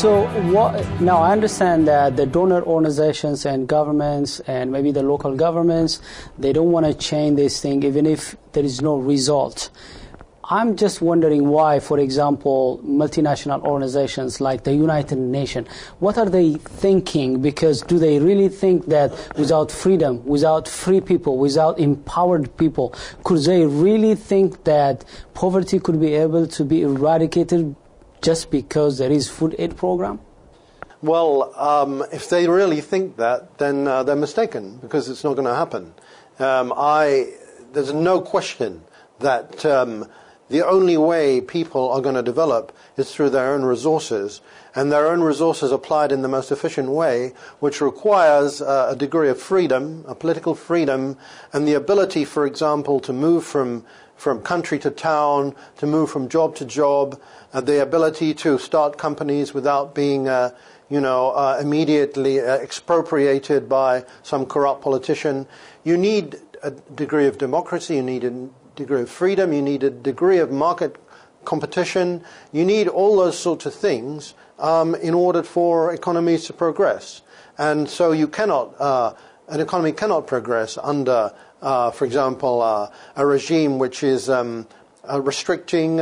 So now I understand that the donor organizations and governments and maybe the local governments, they don't want to change this thing even if there is no result. I'm just wondering why, for example, multinational organizations like the United Nations, what are they thinking? Because do they really think that without freedom, without free people, without empowered people, could they really think that poverty could be able to be eradicated just because there is food aid program? Well, if they really think that, then they're mistaken, because it's not going to happen. There's no question that the only way people are going to develop is through their own resources, and their own resources applied in the most efficient way, which requires a degree of freedom, a political freedom, and the ability, for example, to move from country to town, to move from job to job, the ability to start companies without being immediately expropriated by some corrupt politician. You need a degree of democracy, you need a degree of freedom, you need a degree of market competition, you need all those sorts of things in order for economies to progress. And so you cannot, an economy cannot progress under, for example, a regime which is restricting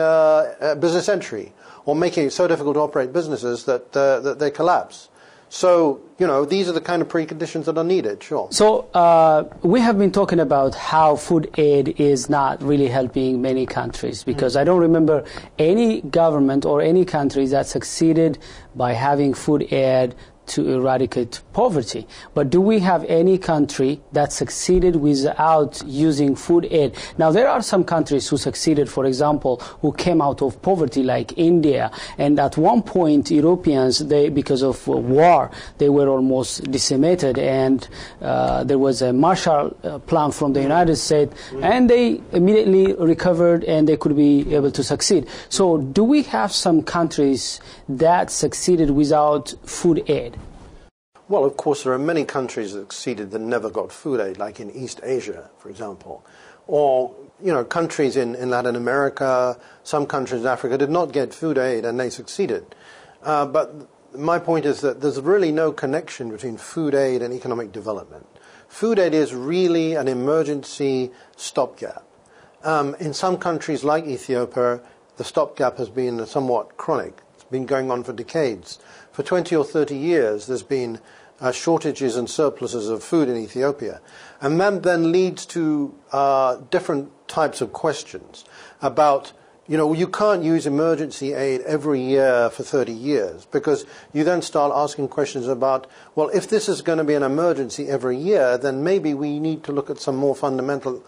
business entry or making it so difficult to operate businesses that they collapse. So, these are the kind of preconditions that are needed, sure. So, we have been talking about how food aid is not really helping many countries, because I don't remember any government or any country that succeeded by having food aid to eradicate poverty. But do we have any country that succeeded without using food aid? Now, there are some countries who succeeded, for example, who came out of poverty, like India. And at one point, Europeans, because of war, they were almost decimated. And there was a Marshall Plan from the United States, and they immediately recovered and they could be able to succeed. So do we have some countries that succeeded without food aid? Well, of course, there are many countries that succeeded that never got food aid, like in East Asia, for example. Or, countries in Latin America, some countries in Africa did not get food aid and they succeeded. But my point is that there's really no connection between food aid and economic development. Food aid is really an emergency stopgap. In some countries like Ethiopia, the stopgap has been somewhat chronic. It's been going on for decades. For 20 or 30 years, there's been shortages and surpluses of food in Ethiopia. And that then leads to different types of questions about, you can't use emergency aid every year for 30 years, because you then start asking questions about, well, if this is going to be an emergency every year, then maybe we need to look at some more fundamental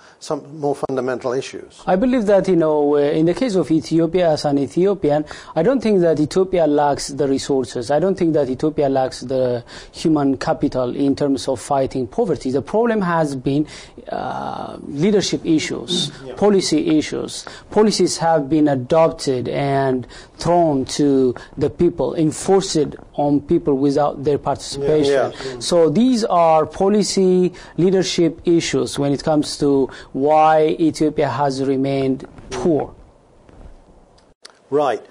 issues. I believe that, in the case of Ethiopia, as an Ethiopian, I don't think that Ethiopia lacks the resources. I don't think that Ethiopia lacks the human capital in terms of fighting poverty. The problem has been leadership issues, policy issues. Policies have been adopted and thrown to the people, enforced on people without their participation. So these are policy leadership issues when it comes to why Ethiopia has remained poor. Right.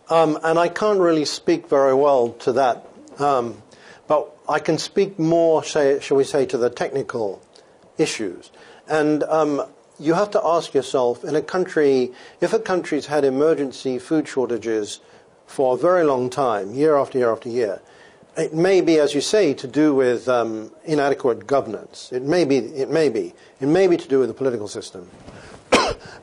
And I can't really speak very well to that. But I can speak more, shall we say, to the technical issues. And you have to ask yourself, in a country, if a country's had emergency food shortages for a very long time, year after year after year, it may be, as you say, to do with inadequate governance. It may be to do with the political system.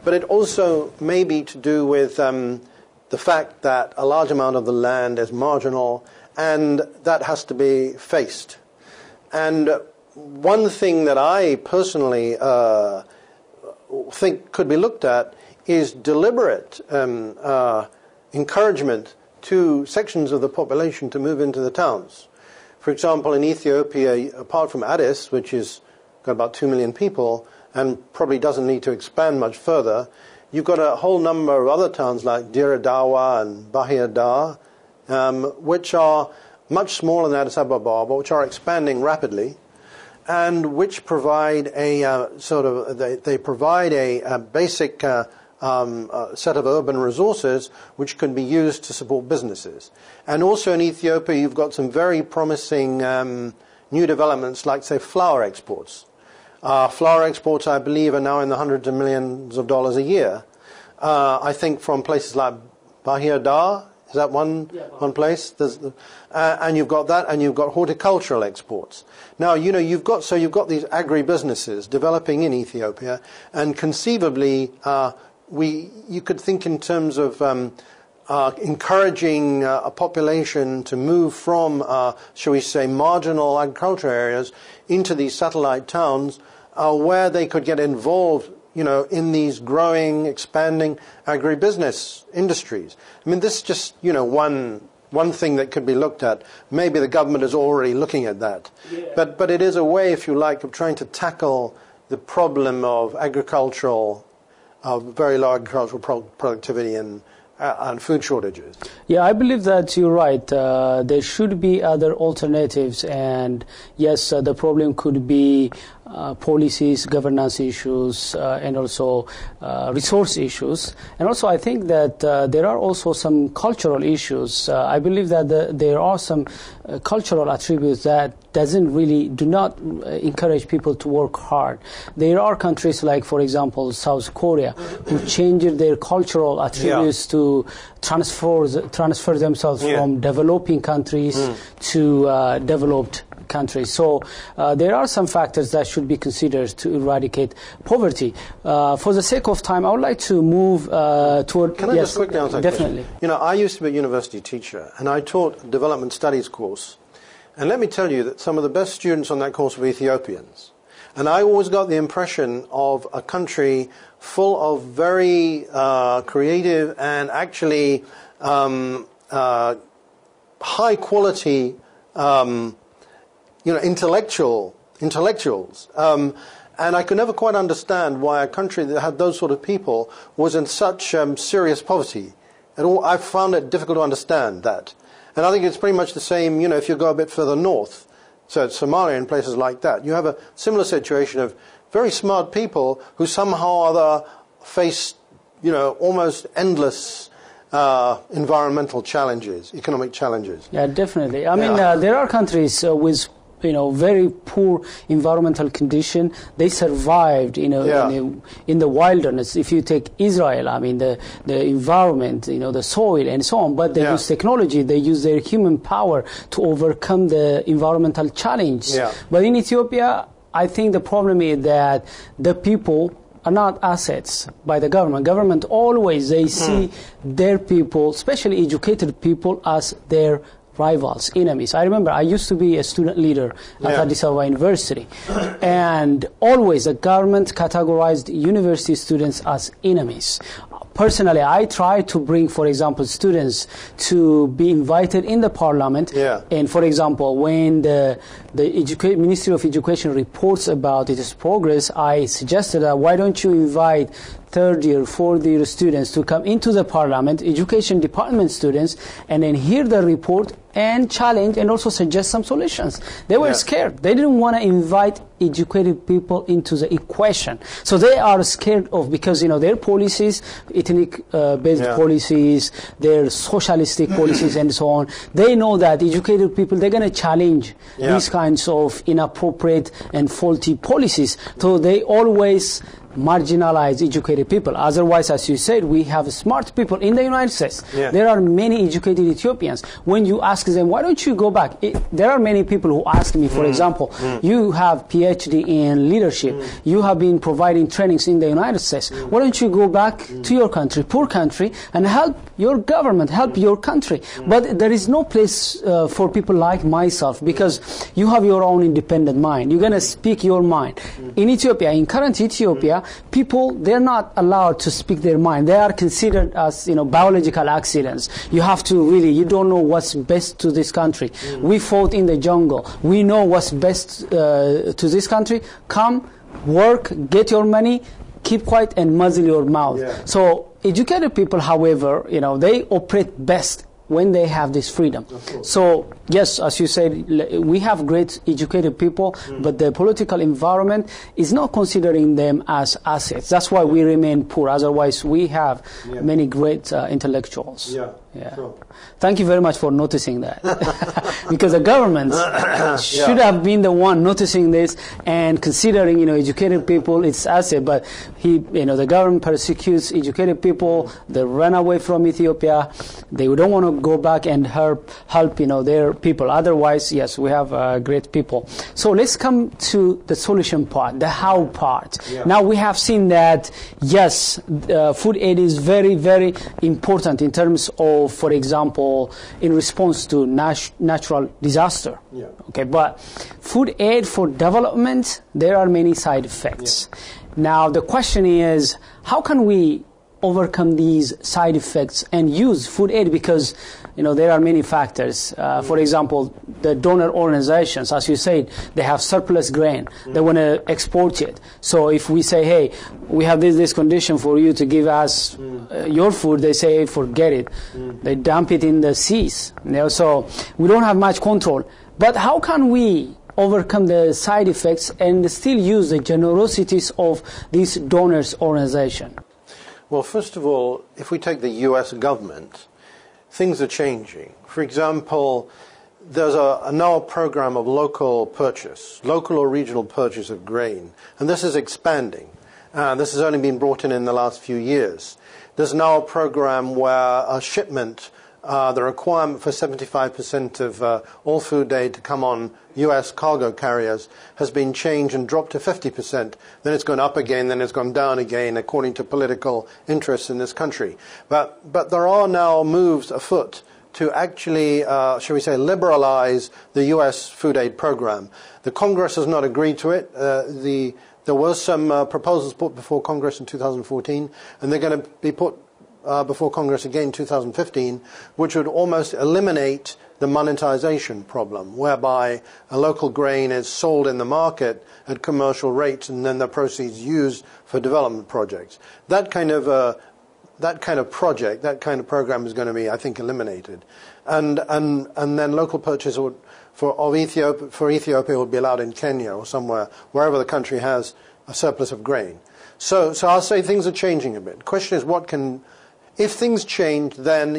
But it also may be to do with the fact that a large amount of the land is marginal, and that has to be faced. And one thing that I personally think could be looked at is deliberate encouragement to sections of the population to move into the towns. For example, in Ethiopia, apart from Addis, which has got about 2 million people and probably doesn't need to expand much further, you've got a whole number of other towns like Dire Dawa and Bahir Dar, which are much smaller than Addis Ababa, but which are expanding rapidly, and which provide a basic set of urban resources which can be used to support businesses. And also in Ethiopia, you've got some very promising new developments like, say, flour exports. Flour exports, I believe, are now in the hundreds of millions of dollars a year. I think from places like Bahia Dar, is that one place? And you've got that, and you've got horticultural exports. Now, you've got these agribusinesses developing in Ethiopia, and conceivably, you could think in terms of encouraging a population to move from, shall we say, marginal agricultural areas into these satellite towns where they could get involved, in these growing, expanding agribusiness industries. I mean, this is just, one thing that could be looked at. Maybe the government is already looking at that. Yeah. But it is a way, if you like, of trying to tackle the problem of very low agricultural productivity and food shortages. Yeah, I believe that you're right. There should be other alternatives, and yes, the problem could be policies, governance issues, and also resource issues. And also I think that there are also some cultural issues. I believe that there are some cultural attributes that do not encourage people to work hard. There are countries like, for example, South Korea, who changed their cultural attributes to transfer themselves from developing countries to developed countries. So there are some factors that should be considered to eradicate poverty. For the sake of time, I would like to move toward... Can I just quickly answer that definitely. question? I used to be a university teacher, and I taught a development studies course. And let me tell you that some of the best students on that course were Ethiopians. And I always got the impression of a country full of very creative and actually high-quality intellectuals. And I could never quite understand why a country that had those sort of people was in such serious poverty. I found it difficult to understand that. And I think it's pretty much the same, if you go a bit further north, so Somalia and places like that. You have a similar situation of very smart people who somehow or other face, almost endless environmental challenges, economic challenges. Yeah, definitely. I mean, there are countries with very poor environmental condition. They survived, in the wilderness. If you take Israel, I mean, the environment, the soil and so on, but they use technology, they use their human power to overcome the environmental challenge. Yeah. But in Ethiopia, I think the problem is that the people are not assets by the government. Government always, they see their people, especially educated people, as their rivals, enemies. I remember I used to be a student leader at Addis Ababa University, and always the government categorized university students as enemies. Personally, I try to bring, for example, students to be invited in the parliament. Yeah. And, for example, when the Ministry of Education reports about its progress, I suggested that why don't you invite third-year, fourth-year students to come into the parliament, education department students, and then hear the report and challenge and also suggest some solutions. They were scared. They didn't want to invite educated people into the equation. So they are scared of, because, their policies, ethnic-based policies, their socialistic policies and so on, they know that educated people, they're going to challenge these kinds of inappropriate and faulty policies. So they always marginalize educated people. Otherwise, as you said, we have smart people in the United States. Yeah. There are many educated Ethiopians. When you ask them, why don't you go back? There are many people who ask me, for example, you have PhD in leadership. You have been providing trainings in the United States. Why don't you go back to your country, poor country, and help your government, help your country? But there is no place for people like myself, because you have your own independent mind. You're going to speak your mind. In Ethiopia, in current Ethiopia, people, they're not allowed to speak their mind. They are considered as, biological accidents. You have to you don't know what's best to this country. We fought in the jungle. We know what's best to this country. Come, work, get your money, keep quiet and muzzle your mouth. Yeah. So educated people, however, they operate best when they have this freedom. So, yes, as you said, we have great educated people, but the political environment is not considering them as assets. That's why we remain poor. Otherwise, we have many great intellectuals. Yeah. Sure. Thank you very much for noticing that. Because the government should have been the one noticing this and considering, educated people, it's asset. But the government persecutes educated people. They run away from Ethiopia. They don't want to go back and help, their people. Otherwise, yes, we have great people. So let's come to the solution part, the how part. Yeah. Now we have seen that, yes, food aid is very, very important in terms of, for example, in response to natural disaster. Yeah. Okay, but food aid for development, there are many side effects. Yeah. Now the question is, how can we overcome these side effects and use food aid? Because there are many factors. For example, the donor organizations, as you said, they have surplus grain. They want to export it. So if we say, hey, we have this condition for you to give us your food, they say, forget it. They dump it in the seas. So we don't have much control. But how can we overcome the side effects and still use the generosities of this donors organization? Well, first of all, if we take the U.S. government, things are changing. For example, there's now a program of local or regional purchase of grain, and this is expanding. This has only been brought in the last few years. There's now a program where a shipment, the requirement for 75% of all food aid to come on U.S. cargo carriers has been changed and dropped to 50%. Then it's gone up again, then it's gone down again, according to political interests in this country. But there are now moves afoot to actually, shall we say, liberalize the U.S. food aid program. The Congress has not agreed to it. There were some proposals put before Congress in 2014, and they're going to be put before Congress again in 2015, which would almost eliminate the monetization problem, whereby a local grain is sold in the market at commercial rates and then the proceeds used for development projects. That kind of project, that kind of program is going to be, I think, eliminated. And then local purchase for Ethiopia would be allowed in Kenya or somewhere, wherever the country has a surplus of grain. So I'll say things are changing a bit. The question is, if things change, then,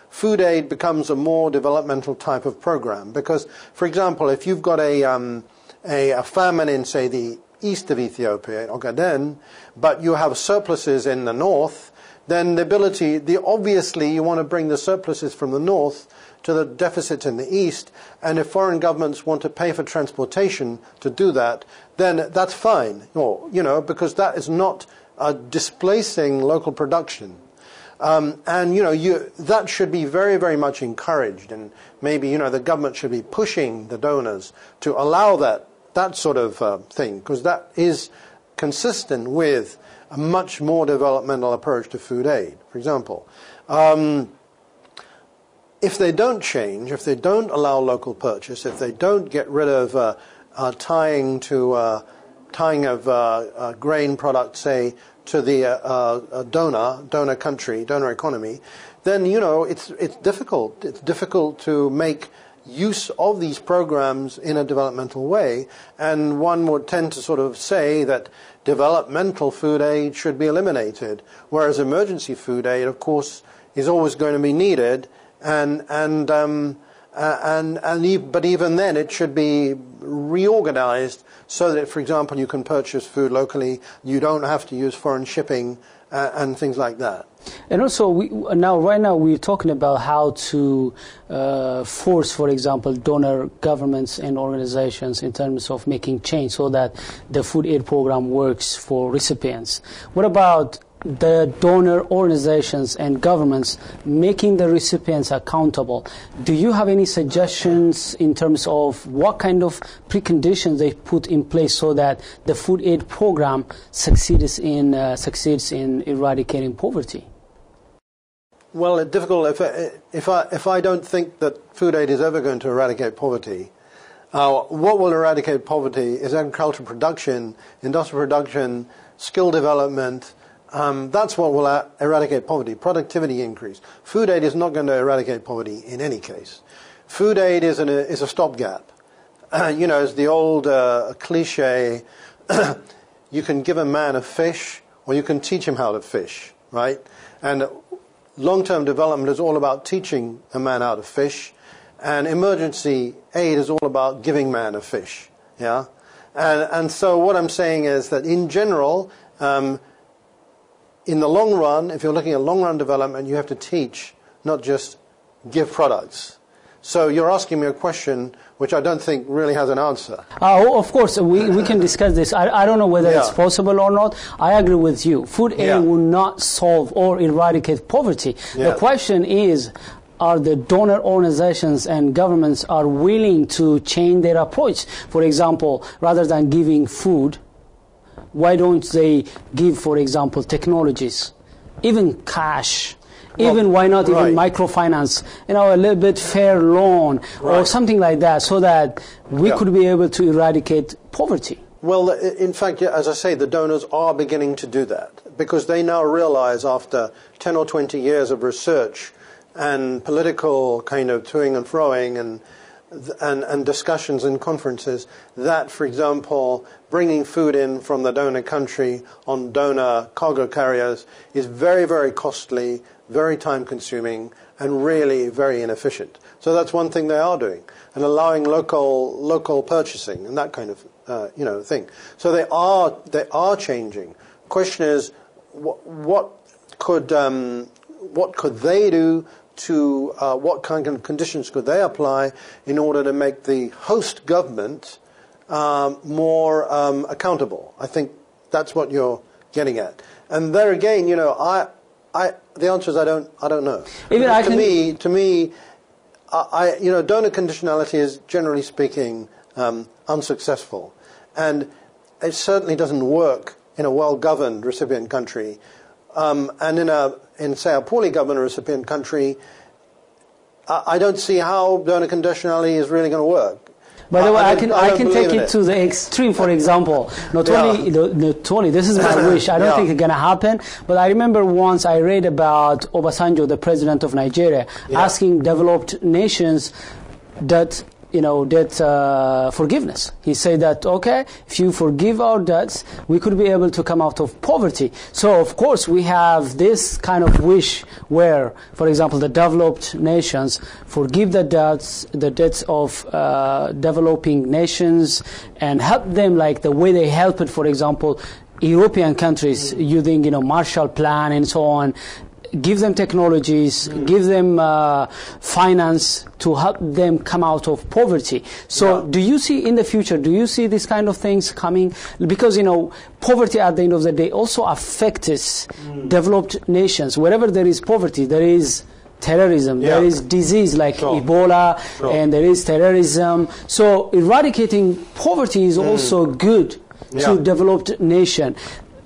food aid becomes a more developmental type of program. Because, for example, if you've got a famine in, say, the east of Ethiopia, Ogaden, but you have surpluses in the north, then obviously you want to bring the surpluses from the north to the deficits in the east, and if foreign governments want to pay for transportation to do that, then that's fine, because that is not displacing local production. That should be very, very much encouraged, and maybe, the government should be pushing the donors to allow that sort of thing, because that is consistent with a much more developmental approach to food aid. For example, if they don't change, if they don't allow local purchase, if they don't get rid of tying of grain products, say, to the donor country, donor economy, then, it's difficult. It's difficult to make use of these programs in a developmental way, and one would tend to sort of say that developmental food aid should be eliminated, whereas emergency food aid, of course, is always going to be needed, but even then it should be reorganized so that, for example, you can purchase food locally, you don't have to use foreign shipping and things like that. And also, right now we're talking about how to force, for example, donor governments and organizations in terms of making change so that the food aid program works for recipients. What about the donor organizations and governments making the recipients accountable? Do you have any suggestions in terms of what kind of preconditions they put in place so that the food aid program succeeds in eradicating poverty? Well, it's difficult. If I don't think that food aid is ever going to eradicate poverty, what will eradicate poverty is agricultural production, industrial production, skill development, That's what will eradicate poverty. Productivity increase. Food aid is not going to eradicate poverty in any case. Food aid is a stopgap. It's the old cliche, you can give a man a fish or you can teach him how to fish, right? And long-term development is all about teaching a man how to fish, and emergency aid is all about giving man a fish, yeah? And so what I'm saying is that in general, in the long run, if you're looking at long-run development, you have to teach, not just give products. So you're asking me a question which I don't think really has an answer. Of course, we can discuss this. I don't know whether it's possible or not. I agree with you. Food aid will not solve or eradicate poverty. The question is, are the donor organizations and governments are willing to change their approach? For example, rather than giving food, why don't they give, for example, technologies, even cash? Even why not even microfinance, a little bit fair loan or something like that, so that we could be able to eradicate poverty. Well, in fact, as I say, the donors are beginning to do that because they now realize after 10 or 20 years of research and political kind of toing and froing and discussions and conferences that, for example, bringing food in from the donor country on donor cargo carriers is very, very costly, very time-consuming, and really very inefficient. So that's one thing they are doing, and allowing local purchasing and that kind of thing. So they are changing. Question is, what could they do to what kind of conditions could they apply in order to make the host government more accountable? I think that's what you're getting at. And there again, the answer is I don't know. To me, donor conditionality is generally speaking unsuccessful, and it certainly doesn't work in a well-governed recipient country, and in say a poorly governed recipient country. I don't see how donor conditionality is really going to work. By the way, I can take it to the extreme. For example, not only this is my wish. I don't think it's going to happen. But I remember once I read about Obasanjo, the president of Nigeria, asking developed nations that debt forgiveness. He said that, okay, if you forgive our debts, we could be able to come out of poverty. So, of course, we have this kind of wish where, for example, the developed nations forgive the debts of developing nations and help them like the way they help it, for example, European countries using, Marshall Plan and so on. Give them technologies, give them finance to help them come out of poverty. So do you see in the future, do you see these kind of things coming? Because, poverty at the end of the day also affects developed nations. Wherever there is poverty, there is terrorism, there is disease like Ebola, and there is terrorism. So eradicating poverty is also good to developed nation.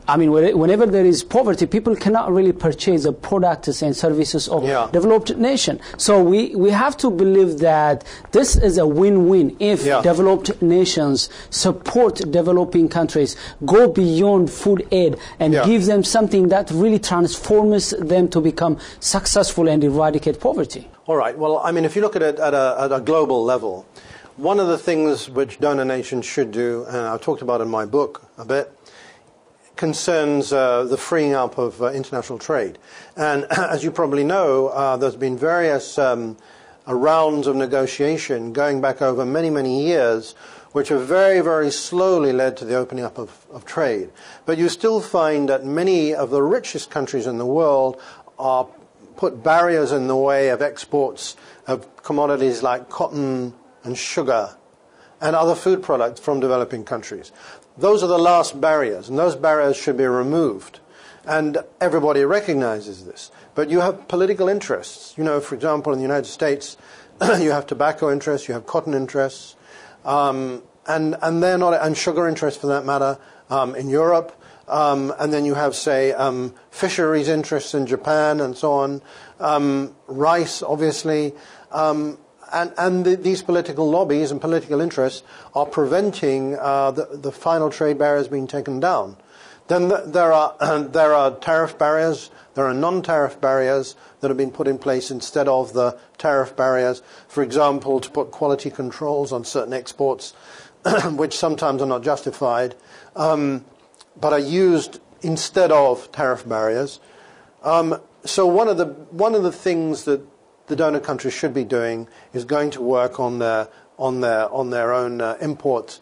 I mean, whenever there is poverty, people cannot really purchase the products and services of developed nation. So we have to believe that this is a win-win if developed nations support developing countries, go beyond food aid, and give them something that really transforms them to become successful and eradicate poverty. All right. Well, I mean, if you look at it at a global level, one of the things which donor nations should do, and I've talked about in my book a bit, concerns the freeing up of international trade. And as you probably know, there's been various rounds of negotiation going back over many, many years, which have very, very slowly led to the opening up of trade. But you still find that many of the richest countries in the world are put barriers in the way of exports of commodities like cotton and sugar and other food products from developing countries. Those are the last barriers, and those barriers should be removed. And everybody recognizes this. But you have political interests. For example, in the United States, you have tobacco interests, you have cotton interests, and they're not, and sugar interests for that matter, in Europe. And then you have, say, fisheries interests in Japan and so on, rice, obviously. And these political lobbies and political interests are preventing the final trade barriers being taken down. Then there are tariff barriers. There are non-tariff barriers that have been put in place instead of the tariff barriers. For example, to put quality controls on certain exports, which sometimes are not justified, but are used instead of tariff barriers. So one of the things that the donor countries should be doing is going to work on their own import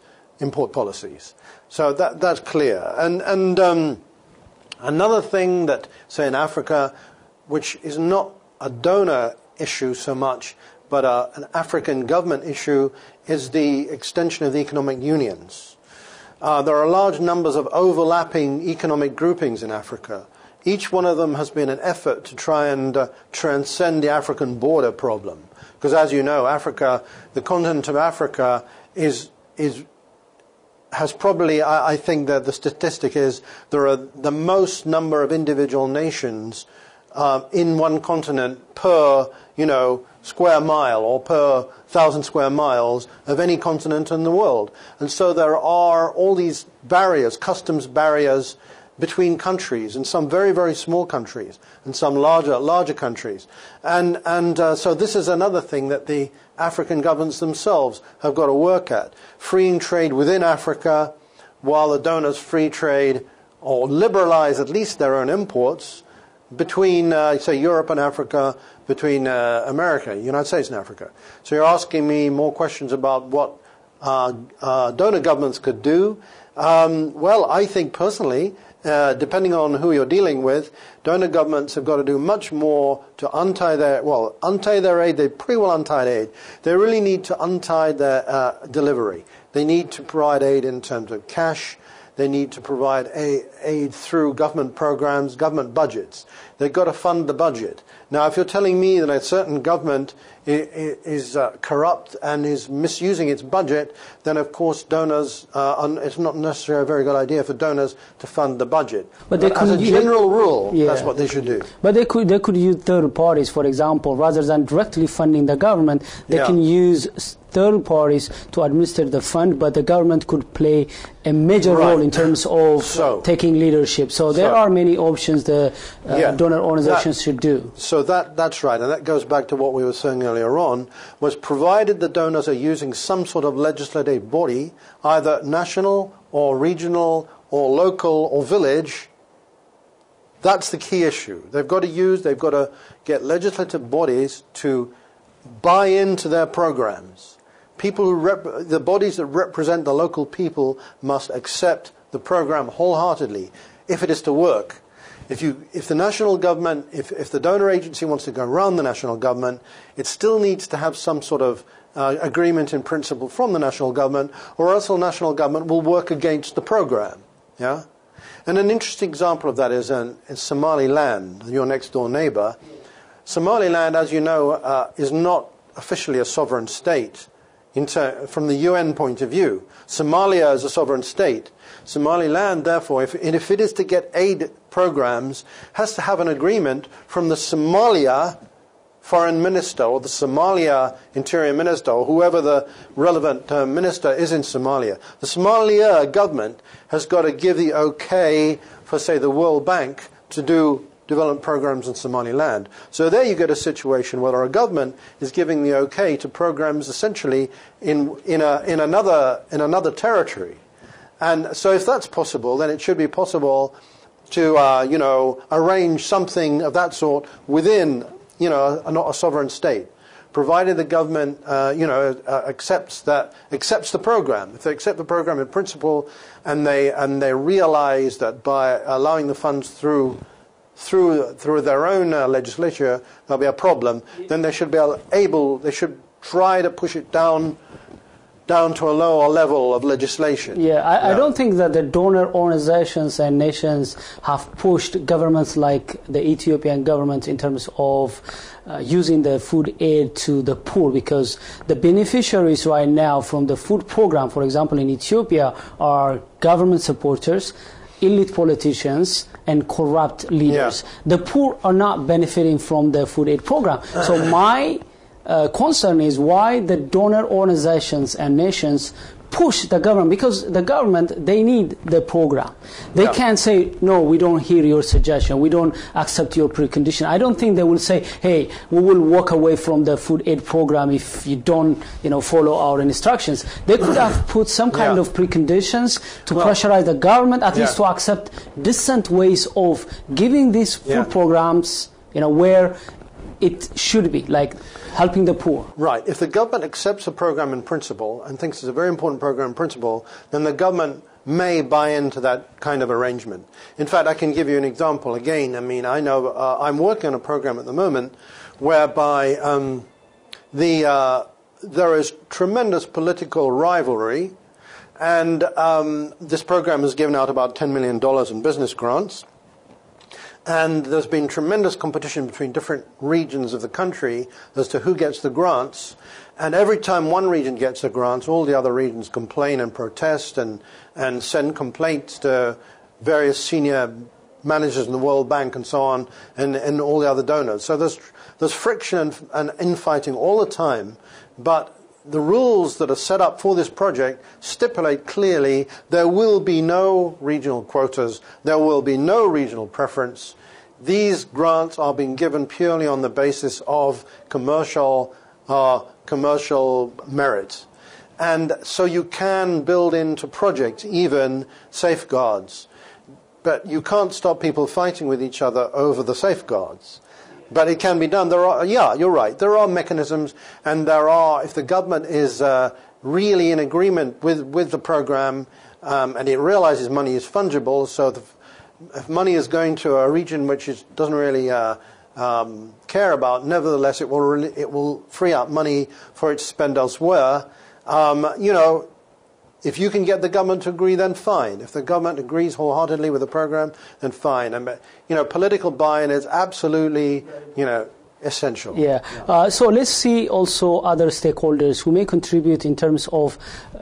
policies. So that's clear. And another thing that, say, in Africa, which is not a donor issue so much, but an African government issue, is the extension of the economic unions. There are large numbers of overlapping economic groupings in Africa. Each one of them has been an effort to try and transcend the African border problem. Because as you know, Africa, the continent of Africa has probably, I think that the statistic is, there are the most number of individual nations in one continent per, square mile or per 1,000 square miles of any continent in the world. And so there are all these barriers, customs barriers between countries, and some very, very small countries, and some larger countries. And so this is another thing that the African governments themselves have got to work at. Freeing trade within Africa, while the donors free trade or liberalize at least their own imports between, say, Europe and Africa, between America, United States and Africa. So you're asking me more questions about what donor governments could do. Well, I think personally, depending on who you're dealing with, donor governments have got to do much more to untie their aid. They pretty well untied aid. They really need to untie their delivery. They need to provide aid in terms of cash. They need to provide aid through government programs, government budgets. They've got to fund the budget. Now, if you're telling me that a certain government is corrupt and is misusing its budget, then of course donors, it's not necessarily a very good idea for donors to fund the budget. But as a general rule, that's what they should do. But they could use third parties, for example, rather than directly funding the government. They can use third parties to administer the fund, but the government could play a major role in terms of taking leadership. So there are many options the donor organizations should do. So that's right, and that goes back to what we were saying earlier on, was provided the donors are using some sort of legislative body, either national or regional or local or village, that's the key issue. They've got to get legislative bodies to buy into their programs. The bodies that represent the local people must accept the program wholeheartedly if it is to work. If the national government, if the donor agency wants to go around the national government, it still needs to have some sort of agreement in principle from the national government, or else the national government will work against the program. Yeah? And an interesting example of that is in Somaliland, your next door neighbor. Somaliland, as you know, is not officially a sovereign state from the UN point of view. Somalia is a sovereign state. Somaliland, therefore, if it is to get aid programs, has to have an agreement from the Somalia foreign minister or the Somalia interior minister or whoever the relevant minister is in Somalia. The Somalia government has got to give the okay for, say, the World Bank to do development programs in Somaliland. So there you get a situation where a government is giving the okay to programs essentially in another territory. And so if that's possible, then it should be possible to arrange something of that sort within not a sovereign state, provided the government accepts the program. If they accept the program in principle and they realize that by allowing the funds through their own legislature there'll be a problem, then they should they should try to push it down to a lower level of legislation. I don't think that the donor organizations and nations have pushed governments like the Ethiopian government in terms of using the food aid to the poor, because the beneficiaries right now from the food program, for example, in Ethiopia, are government supporters, elite politicians, and corrupt leaders. The poor are not benefiting from the food aid program. So my concern is why the donor organizations and nations push the government, because the government, they need the program. They can't say, no, we don't hear your suggestion, we don't accept your precondition. I don't think they will say, hey, we will walk away from the food aid program if you don't, follow our instructions. They could have put some kind of preconditions to pressurize the government, at least to accept decent ways of giving these food programs, where it should be, like helping the poor. Right. If the government accepts a program in principle and thinks it's a very important program in principle, then the government may buy into that kind of arrangement. In fact, I can give you an example. Again, I know I'm working on a program at the moment whereby there is tremendous political rivalry, and this program has given out about $10 million in business grants. And there's been tremendous competition between different regions of the country as to who gets the grants. And every time one region gets the grants, all the other regions complain and protest and send complaints to various senior managers in the World Bank and so on, and all the other donors. So there's friction and infighting all the time. But the rules that are set up for this project stipulate clearly there will be no regional quotas, there will be no regional preference. These grants are being given purely on the basis of commercial merit. And so you can build into projects even safeguards. But you can't stop people fighting with each other over the safeguards. But it can be done. You're right. There are mechanisms, and if the government is really in agreement with the program, and it realizes money is fungible, so if money is going to a region which it doesn't really care about, nevertheless it will free up money for it to spend elsewhere. If you can get the government to agree, then fine. If the government agrees wholeheartedly with the program, then fine. Political buy-in is absolutely, essential. So let's see also other stakeholders who may contribute in terms of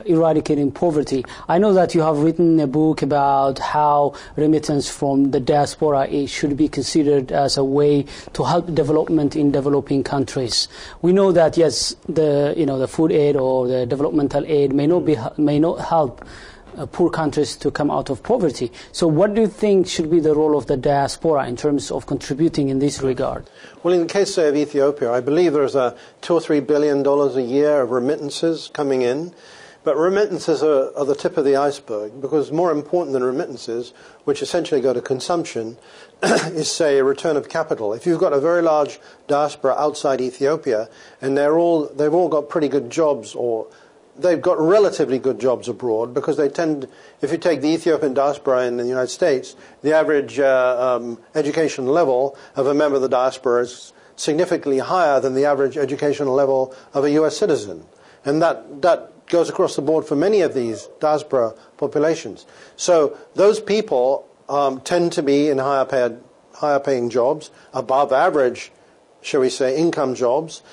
eradicating poverty. I know that you have written a book about how remittance from the diaspora should be considered as a way to help development in developing countries. We know that yes, the food aid or the developmental aid may not help poor countries to come out of poverty. So what do you think should be the role of the diaspora in terms of contributing in this regard? Well, in the case, say, of Ethiopia, I believe there's $2 or $3 billion a year of remittances coming in. But remittances are the tip of the iceberg, because more important than remittances, which essentially go to consumption, is, say, a return of capital. If you've got a very large diaspora outside Ethiopia, and they've all got pretty good jobs, or they've got relatively good jobs abroad, because they tend, if you take the Ethiopian diaspora in the United States, the average education level of a member of the diaspora is significantly higher than the average educational level of a U.S. citizen. And that goes across the board for many of these diaspora populations. So those people tend to be in higher paying jobs, above average, shall we say, income jobs.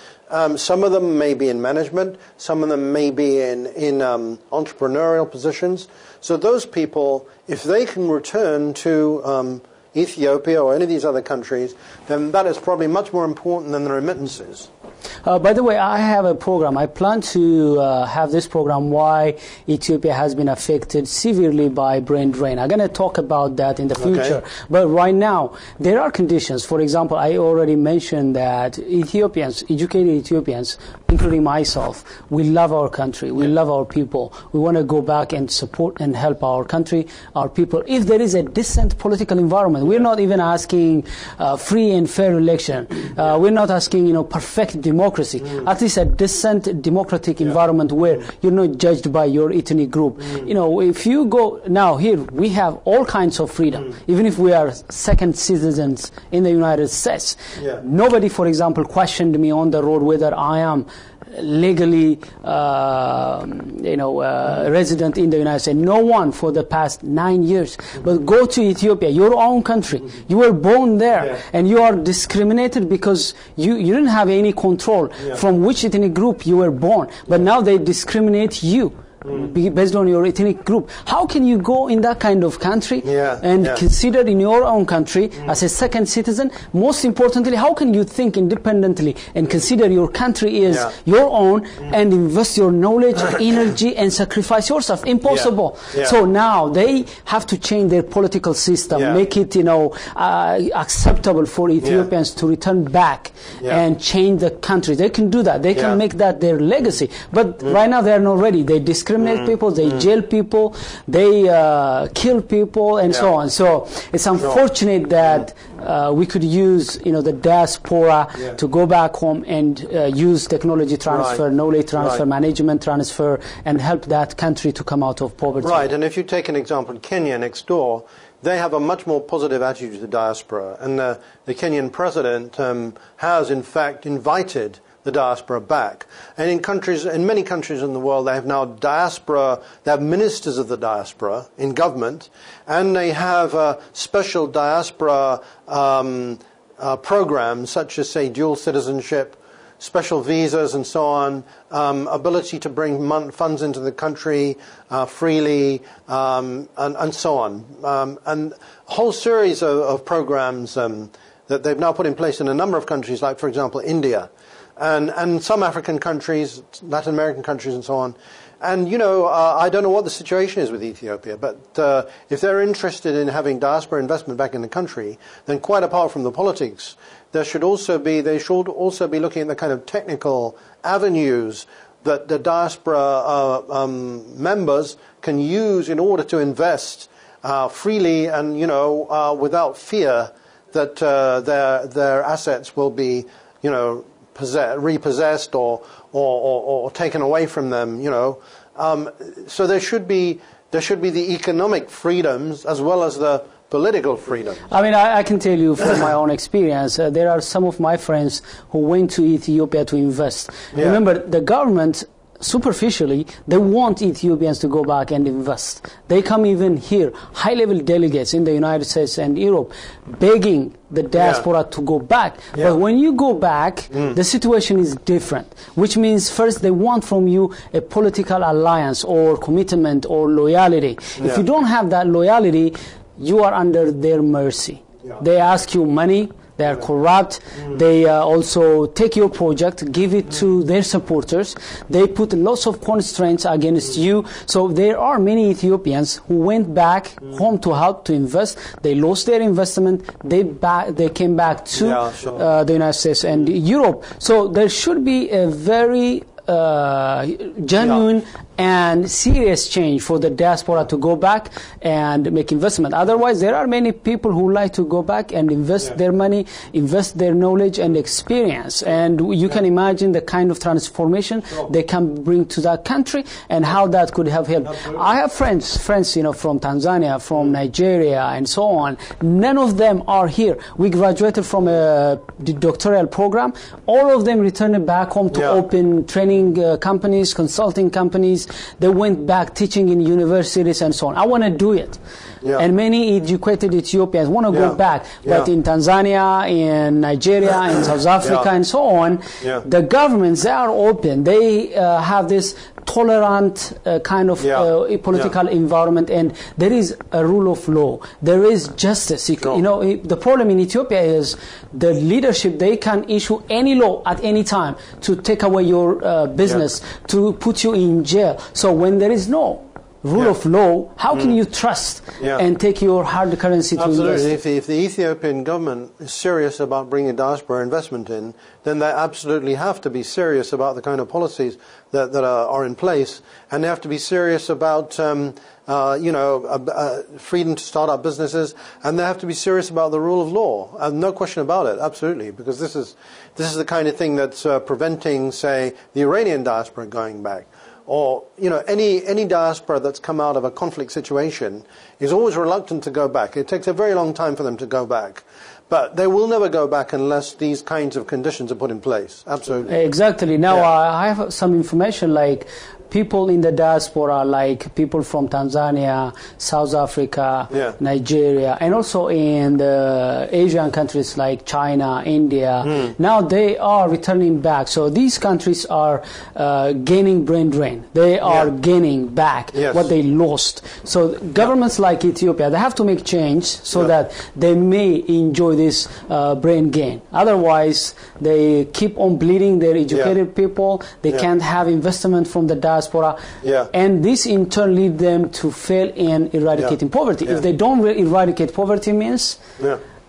Some of them may be in management, some of them may be in entrepreneurial positions. So those people, if they can return to Ethiopia or any of these other countries, then that is probably much more important than the remittances. By the way, I have a program. I plan to have this program, Why Ethiopia Has Been Affected Severely by Brain Drain. I'm going to talk about that in the future. Okay. But right now, there are conditions. For example, I already mentioned that educated Ethiopians, including myself, we love our country. We love our people. We want to go back and support and help our country, our people. If there is a decent political environment, we're not even asking free and fair election. We're not asking, perfect democracy. At least a decent democratic environment where you're not judged by your ethnic group. If you go now here, we have all kinds of freedom. Even if we are second citizens in the United States, nobody, for example, questioned me on the road whether I am legally resident in the United States. No one for the past 9 years. But go to Ethiopia, your own country. You were born there, and you are discriminated because you didn't have any control from which ethnic group you were born. But now they discriminate you based on your ethnic group. How can you go in that kind of country and consider in your own country as a second citizen? Most importantly, how can you think independently and consider your country is your own and invest your knowledge, energy, and sacrifice yourself? Impossible. So now they have to change their political system, make it, acceptable for Ethiopians to return back and change the country. They can do that. They can make that their legacy. But right now they are not ready. They discriminate people, they jail people, they kill people, and so on. So it's unfortunate that we could use, the diaspora to go back home and use technology transfer, knowledge transfer, management transfer, and help that country to come out of poverty. Right, and if you take an example, Kenya next door, they have a much more positive attitude to the diaspora. And the Kenyan president has, in fact, invited the diaspora back. And in many countries in the world, they have now diaspora, they have ministers of the diaspora in government, and they have special diaspora programs, such as, say, dual citizenship, special visas and so on, ability to bring funds into the country freely, and so on. And a whole series of programs that they've now put in place in a number of countries, like, for example, India, and some African countries, Latin American countries, and so on. And, I don't know what the situation is with Ethiopia, but if they're interested in having diaspora investment back in the country, then quite apart from the politics, they should also be looking at the kind of technical avenues that the diaspora members can use in order to invest freely and, without fear that their assets will be, repossessed or taken away from them, So there should be the economic freedoms as well as the political freedom. I mean, I can tell you from my own experience, there are some of my friends who went to Ethiopia to invest. Remember, the government, superficially, they want Ethiopians to go back and invest. They come even here, high-level delegates in the United States and Europe, begging the diaspora to go back. But when you go back, the situation is different, which means first they want from you a political alliance or commitment or loyalty. If you don't have that loyalty, you are under their mercy. They ask you money. They are corrupt. They also take your project, give it to their supporters. They put lots of constraints against you. So there are many Ethiopians who went back home to help to invest. They lost their investment. They came back to the United States and Europe. So there should be a very genuine and serious change for the diaspora to go back and make investment. Otherwise, there are many people who like to go back and invest their money, invest their knowledge and experience. And you can imagine the kind of transformation they can bring to that country and how that could have helped. I have friends, from Tanzania, from Nigeria, and so on. None of them are here. We graduated from a doctoral program. All of them returned back home to open training companies, consulting companies. They went back teaching in universities and so on. I want to do it. And many educated Ethiopians want to go back. But in Tanzania, in Nigeria, in South Africa, and so on, the governments, they are open. They have this tolerant kind of political environment, and there is a rule of law. There is justice. The problem in Ethiopia is the leadership, they can issue any law at any time to take away your business, to put you in jail. So when there is no rule of law, how can you trust and take your hard currency to invest? If the Ethiopian government is serious about bringing diaspora investment in, then they absolutely have to be serious about the kind of policies that are in place, and they have to be serious about freedom to start up businesses, and they have to be serious about the rule of law. No question about it, absolutely, because this is the kind of thing that's preventing, say, the Iranian diaspora going back. Or, any diaspora that's come out of a conflict situation is always reluctant to go back. It takes a very long time for them to go back. But they will never go back unless these kinds of conditions are put in place. Absolutely. Exactly. Now, I have some information like people in the diaspora, like people from Tanzania, South Africa, Nigeria, and also in the Asian countries like China, India, now they are returning back. So these countries are gaining brain drain. They are gaining back what they lost. So governments like Ethiopia, they have to make change so that they may enjoy this brain gain. Otherwise, they keep on bleeding their educated people. They can't have investment from the diaspora. And this in turn lead them to fail in eradicating poverty. If they don't eradicate poverty means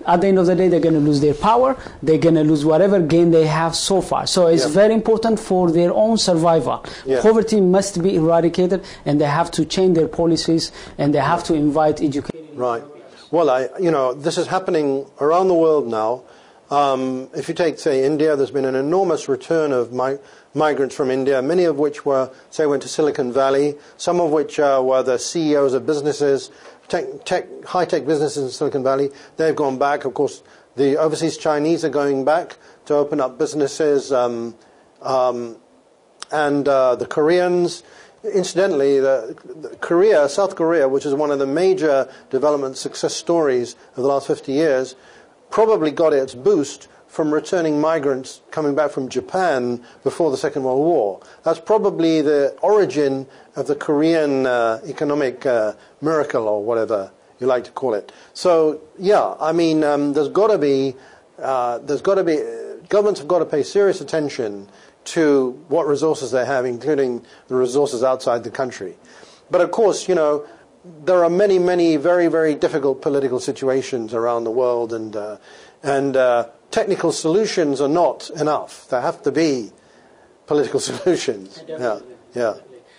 at the end of the day, they're going to lose their power. They're going to lose whatever gain they have so far. So it's very important for their own survival. Poverty must be eradicated, and they have to change their policies, and they have to invite educated. Right. Well, this is happening around the world now. If you take, say, India, there's been an enormous return of migrants from India, many of which went to Silicon Valley, some of which were the CEOs of businesses, high-tech businesses in Silicon Valley. They've gone back. Of course, the overseas Chinese are going back to open up businesses, and the Koreans. Incidentally, South Korea, which is one of the major development success stories of the last 50 years, probably got its boost from returning migrants coming back from Japan before the Second World War. That's probably the origin of the Korean economic miracle, or whatever you like to call it. So, there's got to be governments have got to pay serious attention to what resources they have, including the resources outside the country. But of course, there are many, many very, very difficult political situations around the world, and technical solutions are not enough. There have to be political solutions.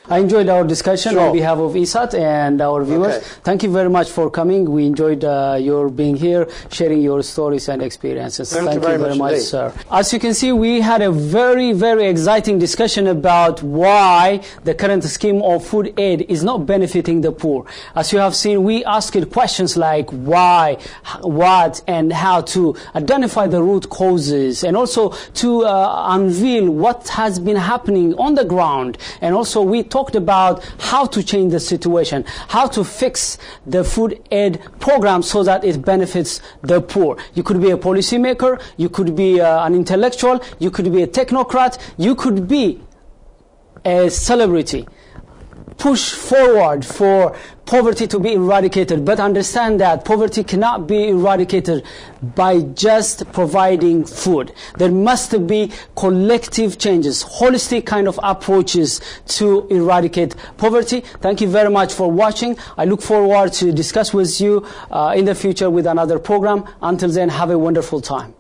I enjoyed our discussion on behalf of ESAT and our viewers. Thank you very much for coming. We enjoyed your being here, sharing your stories and experiences. Thank you very much, sir. As you can see, we had a very, very exciting discussion about why the current scheme of food aid is not benefiting the poor. As you have seen, we asked questions like why, what, and how to identify the root causes, and also to unveil what has been happening on the ground. And also we talked about how to change the situation, how to fix the food aid program so that it benefits the poor. You could be a policymaker, you could be an intellectual, you could be a technocrat, you could be a celebrity. Push forward for poverty to be eradicated, but understand that poverty cannot be eradicated by just providing food. There must be collective changes, holistic kind of approaches to eradicate poverty. Thank you very much for watching. I look forward to discuss with you in the future with another program. Until then, have a wonderful time.